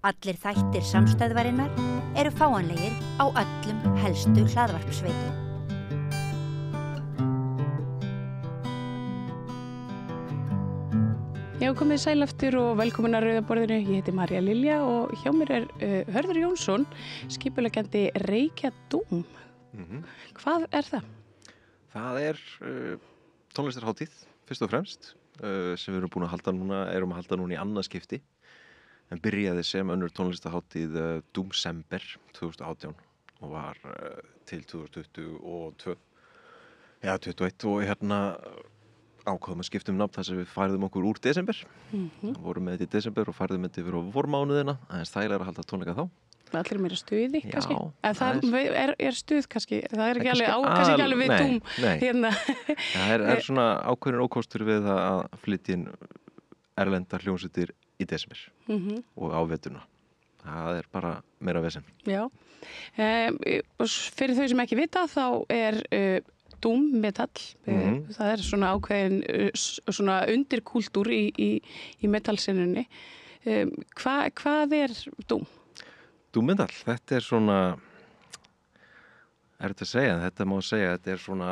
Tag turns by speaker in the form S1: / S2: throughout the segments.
S1: Allir þættir samstæðvarinnar eru fáanlegir á öllum helstu hlaðvarpsveitum.
S2: Já, komið sæl aftur og velkomin að Rauðaborðinu. Ég heiti Marja Lilja og hjá mér er Hörður Jónsson, skipuleggjandi Reykjadúm. Hvað er það?
S3: Það er tónlistarhátíð, fyrst og fremst, sem við erum búin að halda núna í annað skipti. En byrjaði sem önnur tónlistarhátíð Doomsember 2018 og var til 2022, já 21 og ákváðum að skipta nafn þar sem við færðum okkur úr desember. Vorum með þetta í desember og færðum þetta yfir á vormánuðina, aðeins þægilega að halda tónleika þá.
S2: Allir meira stuði, kannski?
S3: Já.
S2: En það er stuð, kannski? Það er ekki alveg við Doom hérna.
S3: Það er svona ákveðin ókostur við að flytja inn erlendar hljómsveitir í desember og á veturna. Það er bara meira vesen. Já.
S2: Fyrir þau sem ekki vita, þá er Doom metall. Það er svona ákveðin svona undirkúltúr í metallsinnunni. Hvað er Doom?
S3: Doom metall, þetta er svona, þetta má segja, þetta er svona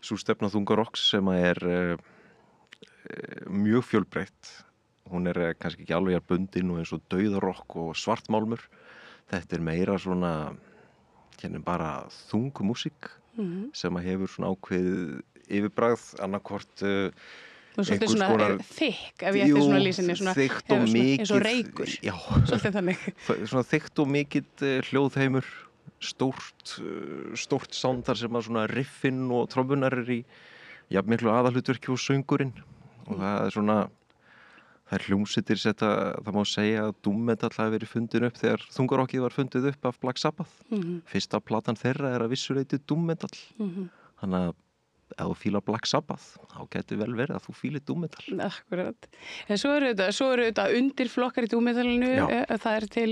S3: sú stefna þungarokks sem er mjög fjölbreytt. Hún er kannski ekki alveg bundin og eins og dauðarokk og svartmálmur. Þetta er meira svona bara þung músík sem hefur svona ákveðið yfirbragð, annarkvort
S2: svolítið svona þykk, ef ég ætti svona lýsinni, svona
S3: þykkt og mikið,
S2: eins og reykur.
S3: Já,
S2: svolítið þannig.
S3: Svona þykkt og mikið hljóðheimur, stórt sándar sem að svona riffin og trommunar í jafn miklu aðalhlutverki og söngurinn. Og það er svona, það er hljómsveitir það má segja að Doom metall hafi verið fundin upp þegar þungarokkið var fundið upp af Black Sabbath. Fyrsta platan þeirra er að vissu leyti Doom metall. Þannig að ef þú fílar Black Sabbath, þá getur vel verið að þú fílir Doom metall.
S2: Akkurat. En svo eru þetta undirflokkar í Doom metallinu. Það er til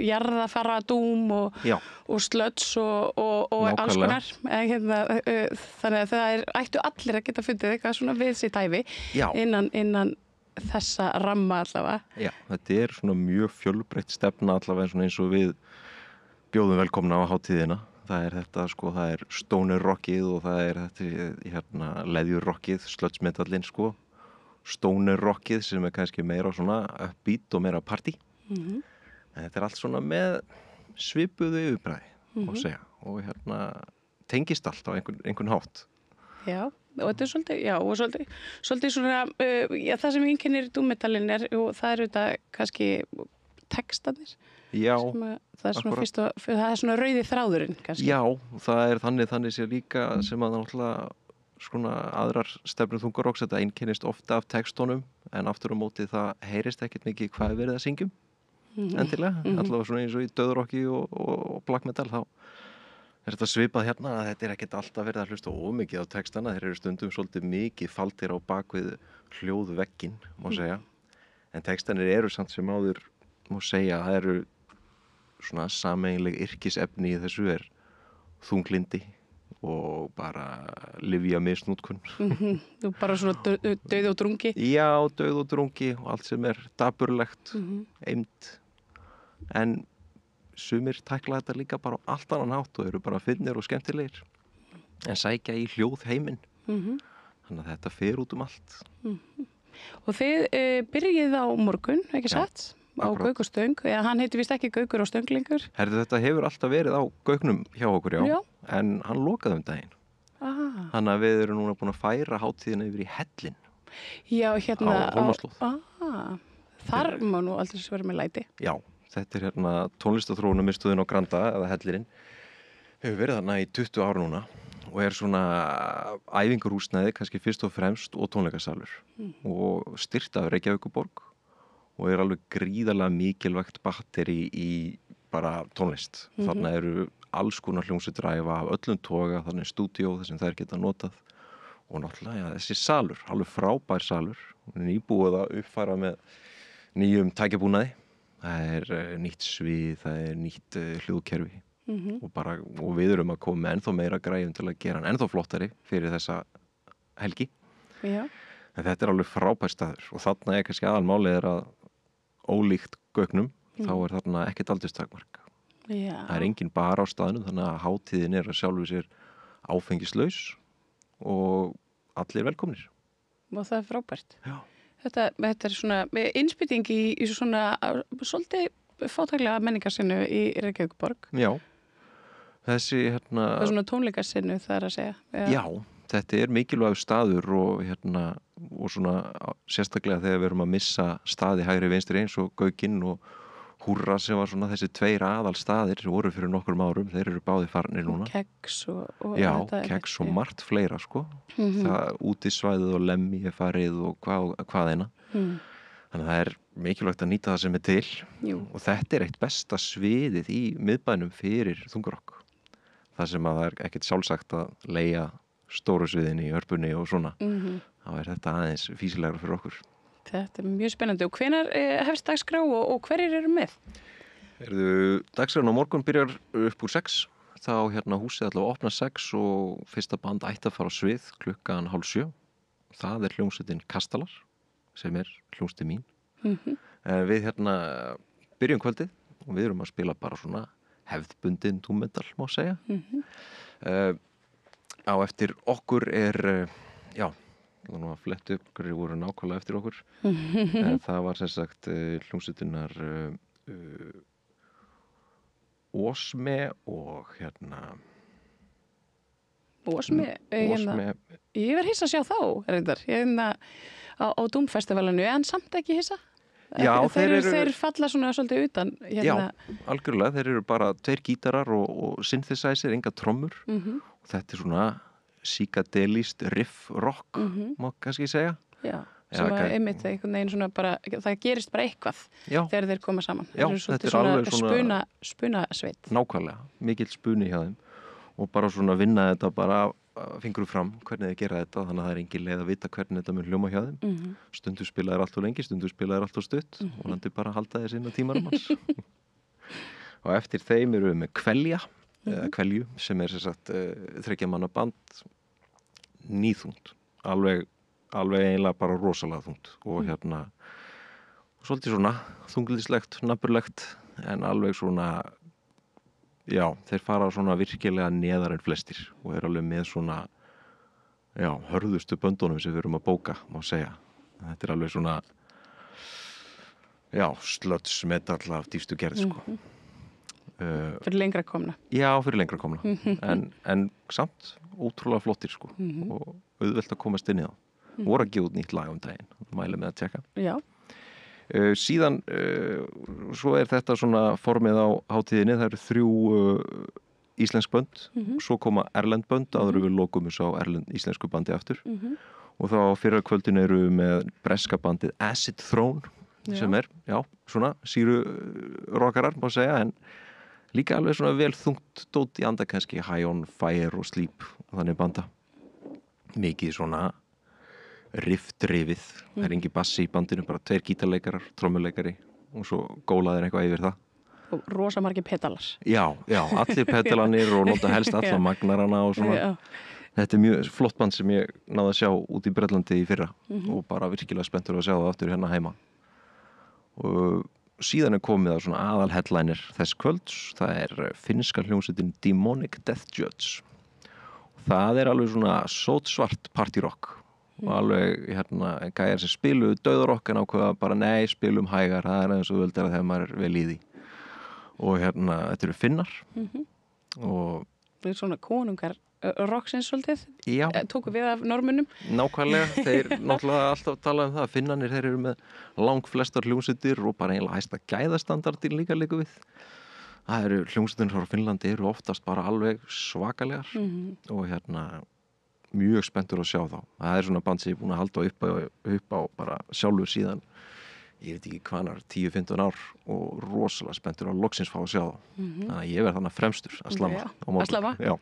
S2: jarðafara Doom og sludge og alls konar. Þannig að það ættu allir að geta fundið eitthvað svona við sitt hæfi innan þessa ramma allavega. Já,
S3: þetta er svona mjög fjölbreytt stefna allavega eins og við bjóðum velkomna á hátíðina. Það er þetta, það er stoner rockið og það er þetta leðjur rockið, sludge metallinn stoner rockið sem er kannski meira svona upbeat og meira party. En þetta er allt svona með svipuðu yfirbragði, má segja, og tengist allt á einhvern hátt.
S2: Já, og þetta er svolítið svona, það sem einkennir Doom metallinn og það eru þetta kannski textarnir.
S3: Já,
S2: það er svona það er svona rauði þráðurinn kannski.
S3: Já, það er þannig sé líka sem að náttúrulega svona aðrar stefnur þungarokks, þetta einkennist ofta af textónum, en aftur á móti það heyrist ekkert mikið hvað er verið að syngjum endilega, allavega svona eins og í dauðarokki og black metal, þá er þetta svipað að þetta er ekkert alltaf verið að hlusta ómikið á textana, þeir eru stundum svolítið mikið faldir á bakvið hljóðvegginn, má segja, en textanir eru samt sem áður, má segja, það eru svona sameiginleg yrkisefni í þessu er þunglindi og bara lyfja misnotkun.
S2: Bara svona dauð og drungi?
S3: Já, dauð og drungi og allt sem er dapurlegt, eymd. En sumir tækla þetta líka bara á allt annan hátt og eru bara fyndnir og skemmtilegir. En sækja í hljóðheiminn. Þannig að þetta fer út allt.
S2: Og þið byrjið á morgun, ekki satt? Á Gauk og Stöng, hann heitir vist ekki Gaukur og Stöng lengur.
S3: Þetta hefur alltaf verið á Gauknum hjá okkur, já. En hann lokaði daginn. Þannig að við erum núna búin að færa hátíðina yfir í Hellinn.
S2: Já,
S3: á Hólmaslóð.
S2: Þar má nú aldrei vera með læti.
S3: Já, þetta er tónlistaþróunarmiðstöðin á Granda, eða Hellirinn. Hefur verið þarna í 20 ár núna og er svona æfingarhúsnæði, kannski fyrst og fremst, og tónleikasalur. Og styrt af Reykjavíkurborg. Og er alveg gríðarlega mikilvægt batteri í bara tónlist. Þarna eru alls konar hljómsveitir að æfa af öllum toga, þannig stúdíó þar sem þær geta notað. Og náttúrulega, þessi salur, alveg frábær salur. Nýbúið að uppfæra með nýjum tækjabúnaði. Það er nýtt svið, það er nýtt hljóðkerfi. Og við erum að koma með ennþá meira græjum til að gera hann ennþá flottari fyrir þessa helgi. Já. En þetta er alveg frábær staður og þarna kannski aðalmálið að ólíkt Gaugnum þá þarna ekkert aldurstakmark. Það engin bar á staðnum þannig að hátíðin að sjálfu sér áfengislaus og allir velkomnir.
S2: Og það frábært.
S3: Já.
S2: Þetta svona innspýting í svona svolítið fátæklega menningarsinnu í Reykjavíkurborg.
S3: Já. Þessi
S2: Það svona tónleikasinnu það að segja.
S3: Já, þetta mikilvægur staður og svona sérstaklega þegar við erum að missa staði hægri vinstri eins og Gaukinn og Húrra sem var svona þessi 2 aðalstaðir sem voru fyrir nokkrum árum, þeir eru báðir farnir núna.
S2: Keks og
S3: Já, keks og margt fleira sko. Það útisvæðið og lemmi farið og hvað eina. Þannig að það mikilvægt að nýta það sem til.
S2: Jú.
S3: Og þetta eitt besta sviðið í miðbænum fyrir þungarokk. Það sem að það ekkert sjálfsagt að leigja stóru sviðin í Hörpunni og svona. Þá þetta aðeins fýsilegra fyrir okkur.
S2: Þetta mjög spennandi. Og hvenær hefst dagskrá og hverjir eru með?
S3: Dagskráin á morgun byrjar upp úr 6. Þá húsið allavega opna 6 og fyrsta band ætti að fara á svið klukkan 6:30. Það hljómsveitin Kastalar sem hljómsveitin mín. Við byrjum kvöldið og við erum að spila bara svona hefðbundin doom-metal má segja. Á eftir okkur já, þannig að flettu upp hverju voru nákvæmlega eftir okkur. Það var sem sagt hljómsveitinar Ósme og
S2: Ósme? Ég verð hissa að sjá þá, reyndar. Á Doom-festivalinu, en samt ekki hissa?
S3: Já,
S2: þeir falla svona svolítið utan.
S3: Já, algjörlega. Þeir eru bara 2 gítarar og synthesizer, enga trommur. Og þetta svona psychedelist riff rock, má kannski segja.
S2: Já, sem að einmitt einhvern veginn svona bara, það gerist bara eitthvað þegar þeir koma saman.
S3: Já, þetta alveg
S2: svona spunasveit.
S3: Nákvæmlega, mikill spuni hjá þeim og bara svona vinna þetta bara fingru fram hvernig þeir gera þetta, þannig að það engin leið að vita hvernig þetta mun hljóma hjá þeim. Stundum spila þeir allt of lengi, stundum spila þeir allt of stutt og landi bara að halda þeir sinna tímarum hans. Og eftir þeim eru við með Kvelju sem sem sagt 3 manna band, nýþungt, alveg eiginlega bara rosalega þungt og svolítið svona þunglýslegt, napurlegt en alveg svona já, þeir fara svona virkilega neðar en flestir og alveg með svona já, hörðustu böndunum sem við erum að bóka, má segja. Þetta alveg svona já, slöts metal af dýpstu gerð sko.
S2: Fyrir lengra komna.
S3: Já, fyrir lengra komna. En samt ótrúlega flottir sko og auðvelt að komast inn í það. Voru að gefa út nýtt lag daginn. Mæli með að tjekka.
S2: Já.
S3: Síðan, svo þetta svona formið á hátíðinni. Það eru 3 íslensk bönd. Svo koma erlend bönd, áður við lokum á íslensku bandi aftur. Og þá fyrra kvöldin eru með breska bandið Acid Throne sem já, svona síru rockarar má segja, en líka alveg svona vel þungt dót í anda kannski, High on Fire og Sleep og þannig banda. Mikið svona riff-drifið. Það engin bassi í bandinu, bara 2 gítarleikarar, trommuleikari og svo gólaðir eitthvað yfir það.
S2: Og rosa margir petalar.
S3: Já, allir petalanir og nota helst alla magnarana og svona. Já. Þetta mjög flott band sem ég náði að sjá út í Bretlandi í fyrra og bara virkilega spenntur að sjá það aftur hérna heima. Og síðan komið að svona aðal headliner þess kvölds, það finnska hljómsveitin Demonic Death Judge. Það alveg svona sótsvart partyrock og alveg gæjar sem spiluðu dauðarokk en ákveða bara nei, spilum hægar, það eins og völdar að þegar maður vel í því. Og þetta eru Finnar og
S2: það svona konungar rocksins svolítið.
S3: Já.
S2: Tóku við af normunum.
S3: Nákvæmlega, þeir náttúrulega alltaf tala um það. Finnarnir, þeir eru með langflestar hljómsveitir og bara eiginlega hæsta gæðastandardin líka við. Það eru hljómsveitirnir frá Finnlandi eru oftast bara alveg svakalegar og mjög spenntur að sjá þá. Það svona band sem ég búin að halda upp á bara sjálfur síðan, ég veit ekki hvaðnar, 10-15 ár og rosalega spenntur að loksins fá að sjá þá. Þannig að ég verð þannig fremstur að slamma.
S2: Að slamma?
S3: Já.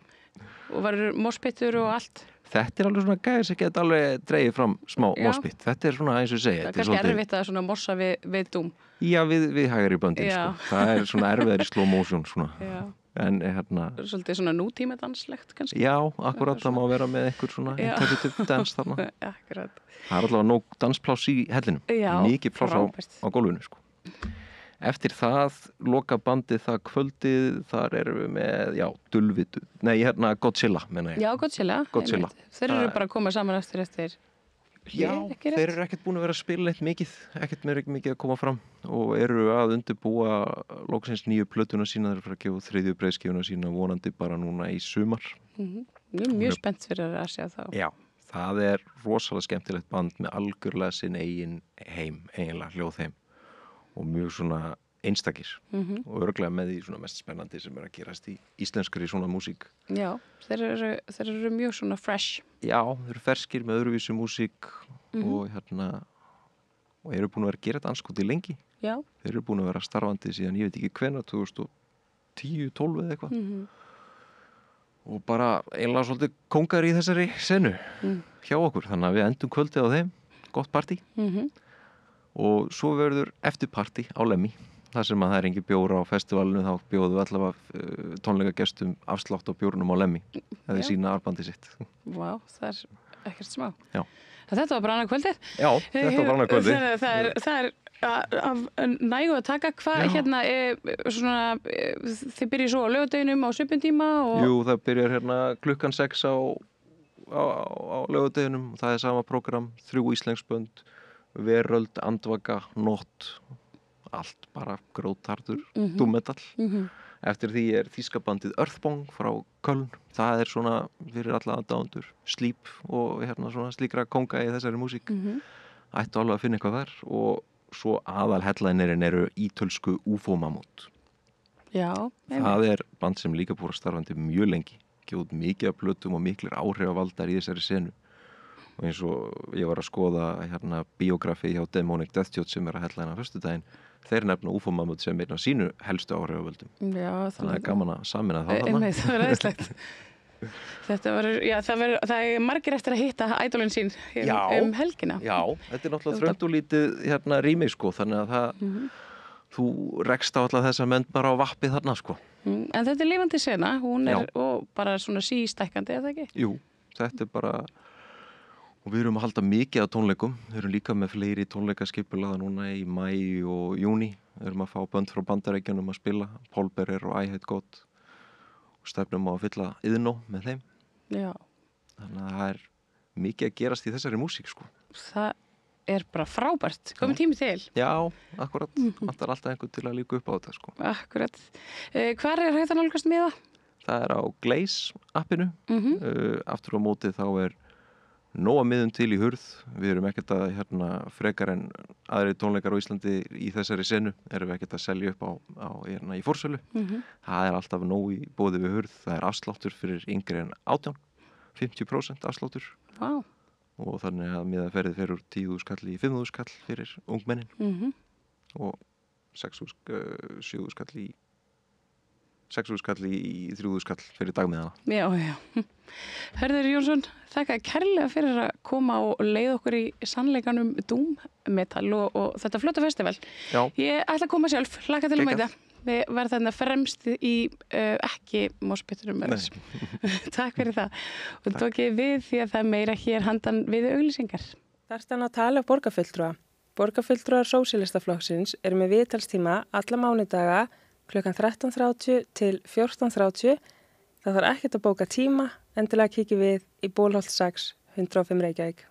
S2: Og varur mospittur og allt?
S3: Þetta alveg svona gæðir sem geta alveg dreigið fram smá mospitt. Þetta svona eins og ég segi.
S2: Það kannski erfitt að svona mossa við Doom.
S3: Já, við hægari böndin sko. Það svona erfiðar í slow motion svona.
S2: Já.
S3: En
S2: svolítið svona nútímadanslegt kannski.
S3: Já, akkurat, það má vera með einhver svona interpretive dance þarna.
S2: Akkurat.
S3: Það allavega nóg danspláss í hellinum.
S2: Já,
S3: mikið pláss á gólfinu sko. Eftir það, loka bandið það kvöldið, þar erum við með, Dulvitu, Godzilla, menna ég.
S2: Já, Godzilla. Þeir eru bara að koma saman eftir.
S3: Já, þeir eru ekkert búin að vera að spila neitt mikið, ekkert mikið að koma fram og eru að undirbúa loksins nýju plötuna sína, þeir eru að fara að gefa þriðju breiðskifuna sína vonandi bara núna í sumar.
S2: Mjög spennt fyrir að sjá þá.
S3: Já, það er rosalega skemmtilegt band með algjörlega sinn eigin heim, eiginlega hljóðheim og mjög svona einstakir og örugglega með því svona mest spennandi sem er að gerast í íslenskri svona músík.
S2: Já, þeir eru mjög svona fresh. Já,
S3: þeir eru ferskir með öðruvísu músík og og eru búin að vera að gera þetta anskoti lengi.
S2: Já.
S3: Þeir eru búin að vera starfandi síðan ég veit ekki hvenær, 2010-12 eða eitthvað. Og bara einlega svolítið kóngar í þessari senu hjá okkur, þannig að við endum kvöldið á þeim, gott partí. Og svo verður eftirpartí á Lemmy. Það sem að það engin bjóra á festivalinu, þá bjóðum við allavega tónleikagestum afslátt á bjórnum á Lemmy eða sína arbandi sitt.
S2: Vá, það er ekkert smá.
S3: Já.
S2: Þetta var bara annað kvöldið.
S3: Já, þetta var bara annað kvöldið.
S2: Það er af nægu að taka. Hvað þið byrjið svo á laugardeginum á svipum tíma?
S3: Jú, það byrjar klukkan 6 á laugardeginum. Það er sama prógram, 3 íslensk bönd, Veröld, Andvaka, Nótt, allt bara grótardur doom-metal. Eftir því er þýskabandið Earthbong frá Köln. Það er svona fyrir alla aðdáendur Sleep og svona slíkra kónga í þessari músík. Ættu alveg að finna eitthvað þar og svo aðal headlinerinn eru ítölsku UFO Mammut.
S2: Já.
S3: Það er band sem líka búið að starfandi mjög lengi, gefið mikið af plötum og miklir áhrifavaldar í þessari senu. Og eins og ég var að skoða bíógrafi hjá Demonic Death Judge sem er að headlina á föstudaginn. Þeir nefna UFO Mammut sem einn af sínu helstu áhrifavöldum. Já, þannig að gaman að samina það þarna.
S2: Það var æðislegt. Það er margir eftir að hitta ædolin sín helgina. Já,
S3: þetta er náttúrulega þröngt og lítið rými þannig að það þú rekst á alla þessa menn bara á vappið þarna
S2: En þetta er lifandi sena, hún er og bara svona sístækkandi, eða ekki?
S3: Jú, þetta er bara og við erum að halda mikið af tónleikum. Við erum líka með fleiri tónleikaskipulaða núna í maí og júní. Við erum að fá bönd frá Bandaríkjunum að spila, Paul Bearer og I Hate God og stefnum á að fylla Iðnó með þeim.
S2: Já.
S3: Þannig að það er mikið að gerast í þessari músík
S2: Það er bara frábært. Komið tími til.
S3: Já, akkurat. Það er alltaf einhvern til að líka upp á þetta
S2: Akkurat. Hvar er hægt að nálgast með það?
S3: Það er á Glaze appinu. Aftur á móti þá er nóga miðum til í hurð. Við erum ekkert að frekar en aðri tónleikar á Íslandi í þessari senu erum við ekkert að selja upp í forsölu. Það er alltaf nóg í boði við hurð. Það er afsláttur fyrir yngri en 18, 50% afsláttur.
S2: Vá.
S3: Og þannig að miðaferðið fer úr 10.000 kall í 5.000 kall fyrir ungmennin og 7.000 kall í 6.000 kall í 3.000 kall fyrir dagmiðana.
S2: Já. Hörður Jónsson, þakka kærlega fyrir að koma og leiða okkur í sannleikanum Doom Metal og þetta flotta festival.
S3: Já.
S2: Ég ætla að koma sjálf, hlakka til að mæta. Við verðum þarna fremst í ekki moshpittunum. Takk fyrir það. Og tókið við því að það er meira hér handan við auglýsingar.
S4: Þarftan að tala borgarfulltrúa. Borgarfulltrúar Sósíalistaflokksins eru með viðtalstíma alla mánudaga klukkan 13:30 til 14:30. Það þarf ekkert að bóka tíma, endilega kíkjum við í Bólholt 6, 105 Reykjavík.